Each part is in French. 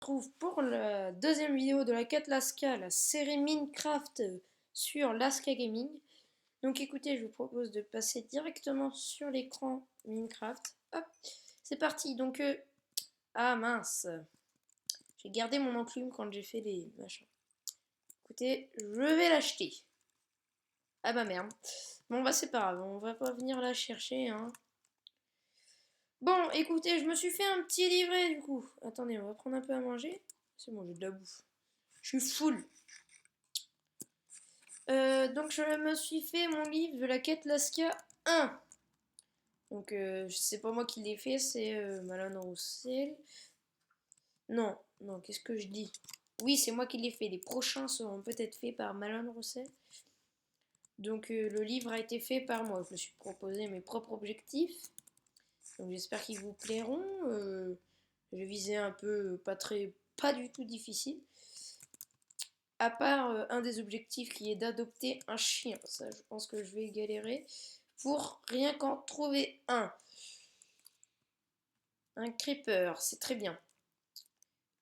retrouve pour la deuxième vidéo de la quête Lasca, la série Minecraft sur Lasca Gaming. Donc écoutez, je vous propose de passer directement sur l'écran Minecraft. Hop, c'est parti. Donc, ah mince, j'ai gardé mon enclume quand j'ai fait les machins. Écoutez, je vais l'acheter. Ah bah merde. Bon bah c'est pas grave, on va pas venir la chercher, hein. Bon, écoutez, je me suis fait un petit livret du coup. Attendez, on va prendre un peu à manger. C'est bon, j'ai de la bouffe. Je suis full. Donc je me suis fait mon livre de la quête Lasca 1. Donc c'est pas moi qui l'ai fait, c'est Malone Roussel. Non, non, qu'est-ce que je dis? Oui, c'est moi qui l'ai fait. Les prochains seront peut-être faits par Malone Roussel. Donc le livre a été fait par moi. Je me suis proposé mes propres objectifs. Donc j'espère qu'ils vous plairont. Je visais un peu pas du tout difficile. À part un des objectifs qui est d'adopter un chien. Ça, je pense que je vais galérer pour rien qu'en trouver un. Un creeper, c'est très bien.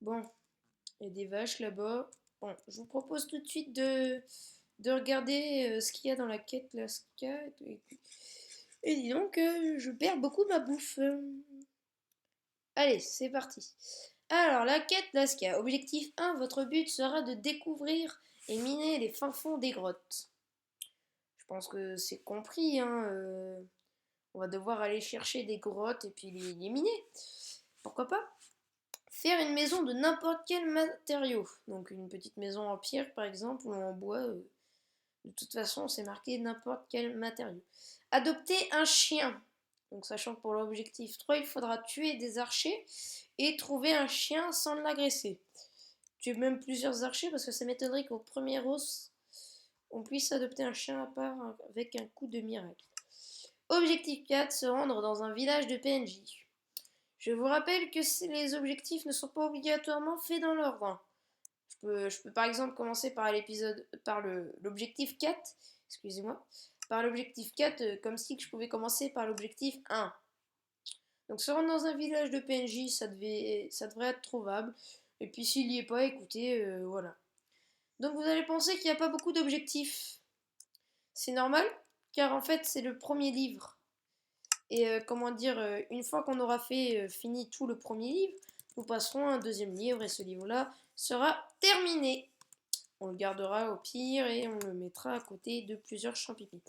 Bon, il y a des vaches là-bas. Bon, je vous propose tout de suite de regarder ce qu'il y a dans la quête Lasca. Et dis donc, je perds beaucoup ma bouffe. Allez, c'est parti. Alors, la quête Lasca. Objectif 1, votre but sera de découvrir et miner les fins fonds des grottes. Je pense que c'est compris, hein. On va devoir aller chercher des grottes et puis les miner. Pourquoi pas? Faire une maison de n'importe quel matériau. Donc une petite maison en pierre par exemple ou en bois. De toute façon, c'est marqué n'importe quel matériau. Adopter un chien. Donc sachant que pour l'objectif 3, il faudra tuer des archers et trouver un chien sans l'agresser. Tuer même plusieurs archers parce que ça m'étonnerait qu'au premier os, on puisse adopter un chien à part avec un coup de miracle. Objectif 4, se rendre dans un village de PNJ. Je vous rappelle que les objectifs ne sont pas obligatoirement faits dans l'ordre. Je peux par exemple commencer par l'objectif 4, excusez-moi, par l'objectif 4, comme si je pouvais commencer par l'objectif 1. Donc se rendre dans un village de PNJ, ça devrait être trouvable. Et puis s'il n'y est pas, écoutez, voilà. Donc vous allez penser qu'il n'y a pas beaucoup d'objectifs. C'est normal, car en fait c'est le premier livre. Et comment dire, une fois qu'on aura fini tout le premier livre, nous passerons à un deuxième livre et ce livre-là sera terminé. On le gardera au pire et on le mettra à côté de plusieurs champignons.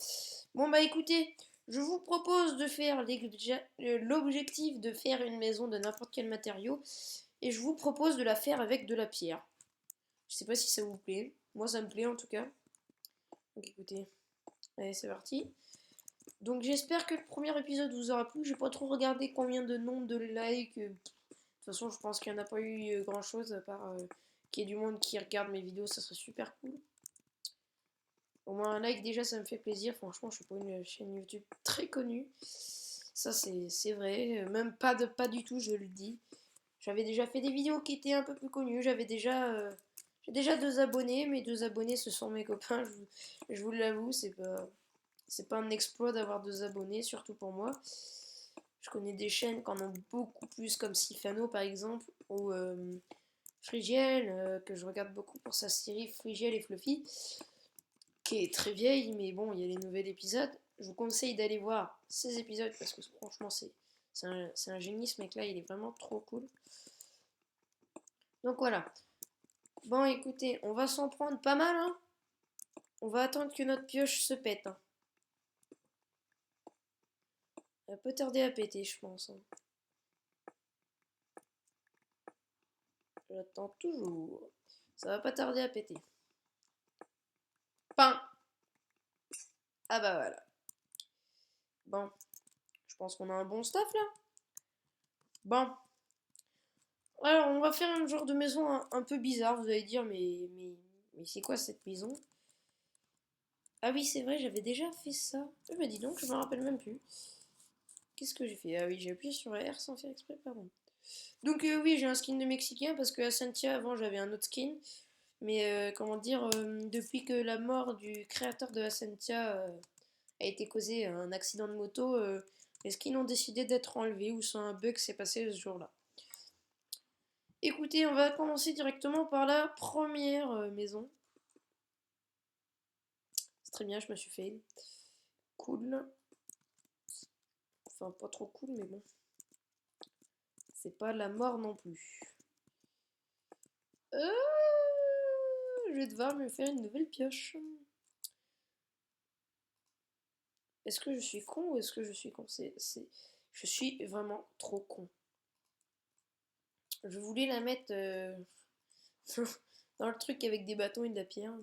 Bon bah écoutez, je vous propose de faire l'objectif de faire une maison de n'importe quel matériau et je vous propose de la faire avec de la pierre. Je sais pas si ça vous plaît, moi ça me plaît en tout cas. Donc écoutez, allez c'est parti. Donc j'espère que le premier épisode vous aura plu. J'ai pas trop regardé combien de nombre de likes. De toute façon, je pense qu'il n'y en a pas eu grand chose à part qu'il y ait du monde qui regarde mes vidéos. Ça serait super cool. Au moins un like déjà, ça me fait plaisir. Franchement, je suis pas une chaîne YouTube très connue. Ça, c'est vrai. Même pas du tout, je le dis. J'avais déjà fait des vidéos qui étaient un peu plus connues. J'ai déjà 2 abonnés. Mes 2 abonnés, ce sont mes copains. Je vous l'avoue, c'est pas un exploit d'avoir 2 abonnés, surtout pour moi. Je connais des chaînes qui en ont beaucoup plus, comme Sifano par exemple, ou Frigiel, que je regarde beaucoup pour sa série Frigiel et Fluffy, qui est très vieille, mais bon, il y a les nouveaux épisodes. Je vous conseille d'aller voir ces épisodes parce que franchement, c'est un génie ce mec-là, il est vraiment trop cool. Donc voilà. Bon, écoutez, on va s'en prendre pas mal, hein. On va attendre que notre pioche se pète, hein. Elle peut tarder à péter, je pense, hein. J'attends toujours. Ça va pas tarder à péter. Pain. Ah bah voilà. Bon, je pense qu'on a un bon staff là. Bon. Alors, on va faire un genre de maison un peu bizarre. Vous allez dire, mais c'est quoi cette maison? Ah oui, c'est vrai, j'avais déjà fait ça. Eh bah dis donc, je me rappelle même plus. Qu'est-ce que j'ai fait? Ah oui, j'ai appuyé sur R sans faire exprès, pardon. Donc oui, j'ai un skin de Mexicain parce que à Santia, avant, j'avais un autre skin. Mais comment dire, depuis que la mort du créateur de Ascentia a été causée un accident de moto, les skins ont décidé d'être enlevés ou soit un bug s'est passé ce jour-là. écoutez, on va commencer directement par la première maison. C'est très bien, je me suis fait. Cool. Enfin, pas trop cool, mais bon. C'est pas la mort non plus. Je vais devoir me faire une nouvelle pioche. Est-ce que je suis con ou est-ce que je suis con? Je suis vraiment trop con. Je voulais la mettre dans le truc avec des bâtons et de la pierre.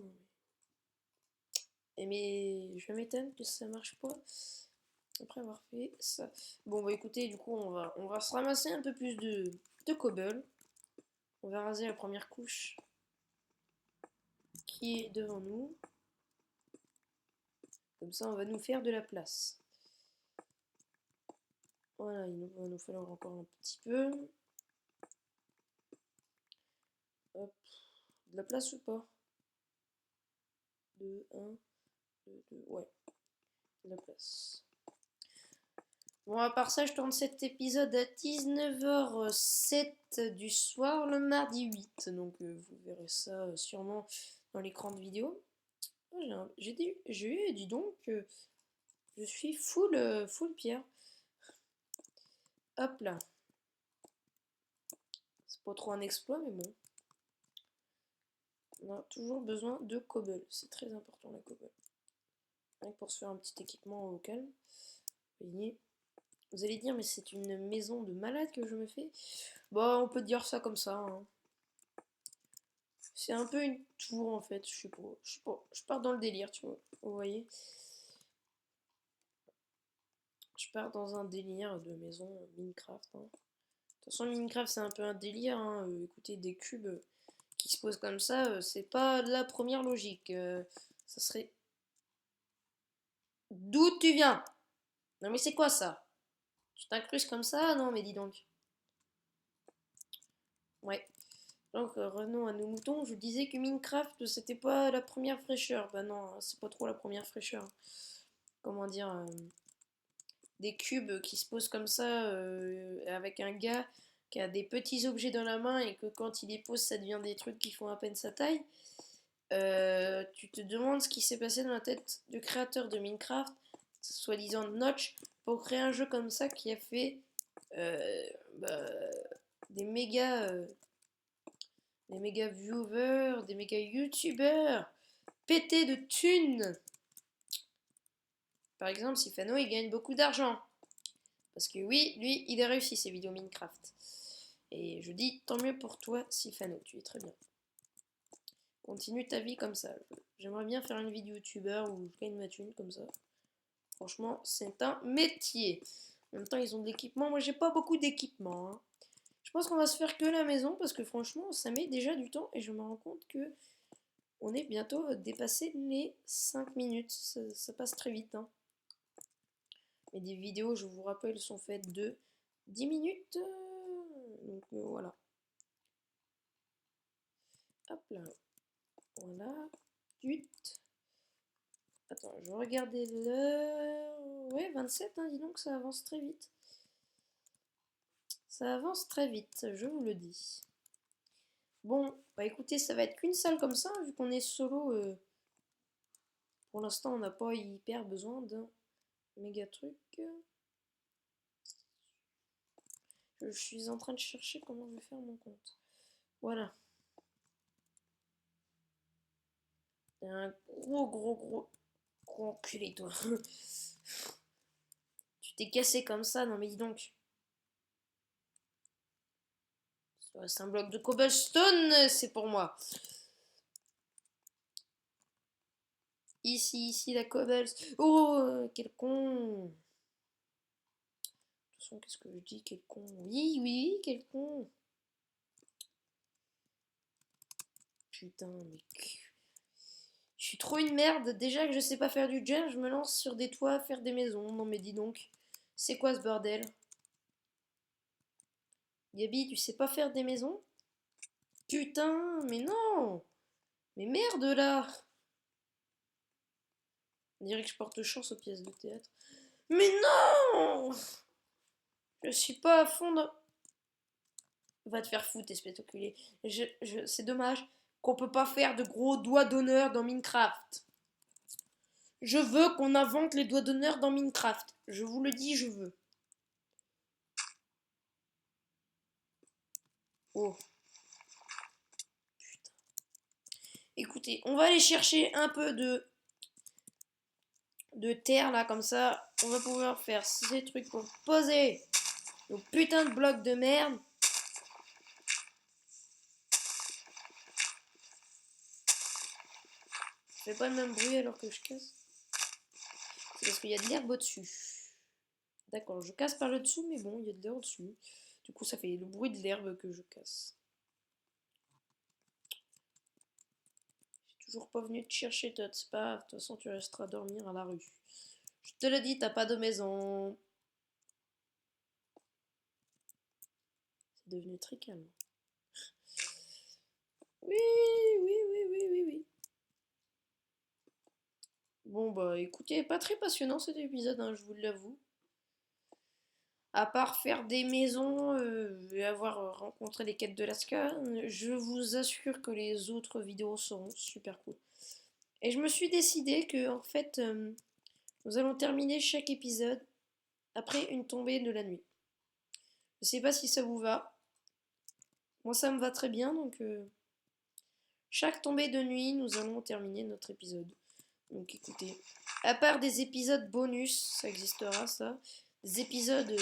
Mais je m'étonne que ça marche pas. Après avoir fait ça. Bon bah écoutez, du coup on va se ramasser un peu plus de cobble. On va raser la première couche qui est devant nous. Comme ça on va nous faire de la place. Voilà, il va nous falloir encore un petit peu. Hop. De la place ou pas? 2, 1, 2, 2, ouais. De la place. Bon, à part ça, je tourne cet épisode à 19h07 du soir, le mardi 8. Donc, vous verrez ça sûrement dans l'écran de vidéo. J'ai eu, dis donc, je suis full pierre. Hop là. C'est pas trop un exploit, mais bon. On a toujours besoin de cobble. C'est très important, la cobble. Rien que pour se faire un petit équipement au calme. Vous voyez. Vous allez dire, mais c'est une maison de malade que je me fais. Bon, on peut dire ça comme ça. Hein. C'est un peu une tour en fait. Je sais pas. Je pars dans le délire, tu vois. Vous voyez. Je pars dans un délire de maison Minecraft. Hein. De toute façon, Minecraft c'est un peu un délire. Hein. Écoutez, des cubes qui se posent comme ça, c'est pas la première logique. Ça serait. D'où tu viens? Non mais c'est quoi ça? Tu t'incrustes comme ça? Non mais dis donc. Ouais. Donc revenons à nos moutons, je disais que Minecraft c'était pas la première fraîcheur. Bah non, hein, c'est pas trop la première fraîcheur. Comment dire des cubes qui se posent comme ça avec un gars qui a des petits objets dans la main et que quand il les pose ça devient des trucs qui font à peine sa taille. Tu te demandes ce qui s'est passé dans la tête du créateur de Minecraft, soi-disant Notch, pour créer un jeu comme ça qui a fait euh, bah, des méga des méga viewers, des méga youtubeurs, pétés de thunes. Par exemple, Sifano, il gagne beaucoup d'argent. Parce que oui, lui, il a réussi ses vidéos Minecraft. Et je dis, tant mieux pour toi, Sifano, tu es très bien. Continue ta vie comme ça. J'aimerais bien faire une vidéo youtubeur où je gagne ma thune comme ça. Franchement, c'est un métier. En même temps, ils ont de l'équipement. Moi, j'ai pas beaucoup d'équipement. Hein. Je pense qu'on va se faire que la maison parce que franchement, ça met déjà du temps et je me rends compte que on est bientôt dépassé les 5 minutes. Ça passe très vite. Hein. Mais des vidéos, je vous rappelle, sont faites de 10 minutes. Donc voilà. Hop là. Voilà. Tut. Attends, je vais regarder l'heure. Ouais, 27, hein, dis donc, ça avance très vite. Ça avance très vite, je vous le dis. Bon, bah écoutez, ça va être qu'une salle comme ça, vu qu'on est solo. Pour l'instant, on n'a pas hyper besoin d'un méga truc. Je suis en train de chercher comment je vais faire mon compte. Voilà. Un gros enculé, toi. Tu t'es cassé comme ça, non mais dis donc. C'est un bloc de cobblestone, c'est pour moi. Ici, la cobblestone. Oh, quel con. De toute façon, qu'est-ce que je dis? Quel con. Oui, quel con. Putain, mais... Je suis trop une merde. Déjà que je sais pas faire du jump, je me lance sur des toits, faire des maisons. Non mais dis donc. C'est quoi ce bordel? Gabi, tu sais pas faire des maisons? Putain, mais non! Mais merde là! On dirait que je porte chance aux pièces de théâtre. Mais non! Je suis pas à fond dans... Va te faire foutre, espèce d'enculé. C'est dommage qu'on peut pas faire de gros doigts d'honneur dans Minecraft. Je veux qu'on invente les doigts d'honneur dans Minecraft. Je vous le dis, je veux. Oh, écoutez, on va aller chercher un peu de terre là, comme ça. On va pouvoir faire ces trucs pour poser nos putains de blocs de merde. Je fais pas le même bruit alors que je casse. C'est parce qu'il y a de l'herbe au-dessus. D'accord, je casse par le dessous, mais bon, il y a de l'herbe au-dessus. Du coup, ça fait le bruit de l'herbe que je casse. J'ai toujours pas venu te chercher, toi, c'est pas grave. De toute façon, tu resteras dormir à la rue. Je te le dis, t'as pas de maison. C'est devenu très calme. Oui, oui, oui, oui, oui, oui. Bon, bah écoutez, pas très passionnant cet épisode, hein, je vous l'avoue. À part faire des maisons et avoir rencontré les quêtes de Lasca, je vous assure que les autres vidéos seront super cool. Et je me suis décidé que, en fait, nous allons terminer chaque épisode après une tombée de la nuit. Je sais pas si ça vous va. Moi, ça me va très bien, donc chaque tombée de nuit, nous allons terminer notre épisode. Donc écoutez, à part des épisodes bonus, ça existera ça. Des épisodes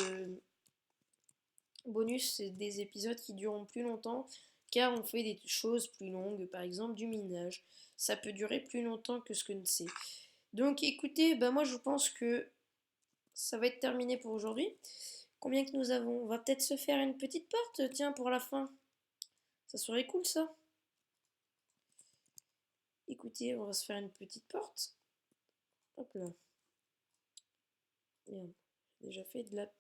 bonus, c'est des épisodes qui dureront plus longtemps car on fait des choses plus longues, par exemple du minage. Ça peut durer plus longtemps que ce que ne sait. Donc écoutez, bah moi je pense que ça va être terminé pour aujourd'hui. Combien que nous avons? On va peut-être se faire une petite porte, tiens, pour la fin. Ça serait cool ça. Écoutez, on va se faire une petite porte. Hop là. Merde, j'ai déjà fait de la...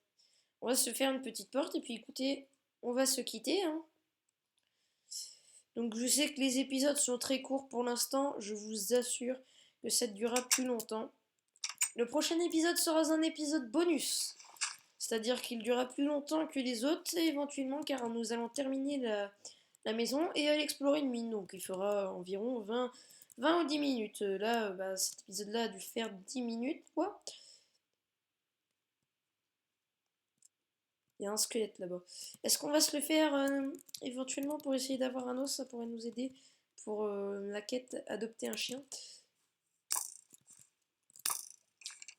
On va se faire une petite porte et puis écoutez, on va se quitter, hein. Donc je sais que les épisodes sont très courts pour l'instant, je vous assure que ça durera plus longtemps. Le prochain épisode sera un épisode bonus, c'est-à-dire qu'il durera plus longtemps que les autres éventuellement car nous allons terminer la maison et aller explorer une mine. Donc il fera environ 20 ou 10 minutes. Là, bah, cet épisode-là a dû faire 10 minutes, quoi. Il y a un squelette là-bas. Est-ce qu'on va se le faire éventuellement pour essayer d'avoir un os? Ça pourrait nous aider pour la quête adopter un chien.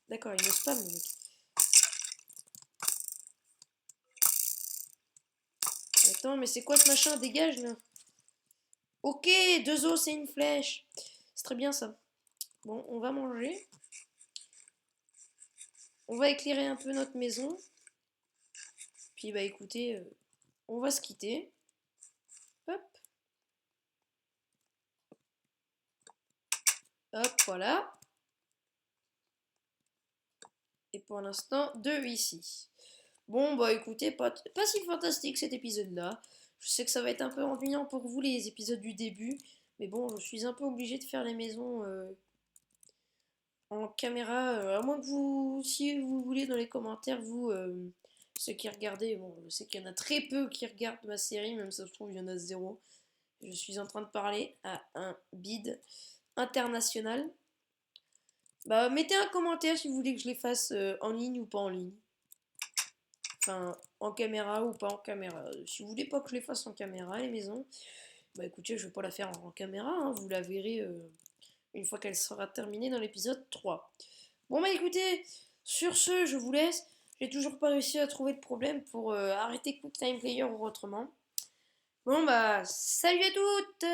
D'accord, il me spam le mec. Attends, mais c'est quoi ce machin? Dégage là. Ok, 2 os et une flèche. C'est très bien ça. Bon, on va manger. On va éclairer un peu notre maison. Puis bah écoutez, on va se quitter. Hop. Hop, voilà. Et pour l'instant, 2 ici. Bon, bah écoutez, pas si fantastique cet épisode-là. Je sais que ça va être un peu ennuyant pour vous les épisodes du début. Mais bon, je suis un peu obligée de faire les maisons en caméra. À moins que vous, si vous voulez dans les commentaires, vous, ceux qui regardez, bon, je sais qu'il y en a très peu qui regardent ma série, même ça se trouve, il y en a zéro. Je suis en train de parler à un bide international. Bah, mettez un commentaire si vous voulez que je les fasse en ligne ou pas en ligne. Enfin, en caméra ou pas en caméra. Si vous voulez pas que je les fasse en caméra, les maisons, bah écoutez, je vais pas la faire en caméra, hein, vous la verrez une fois qu'elle sera terminée dans l'épisode 3. Bon bah écoutez, sur ce, je vous laisse. J'ai toujours pas réussi à trouver de problème pour arrêter QuickTime Player ou autrement. Bon bah, salut à toutes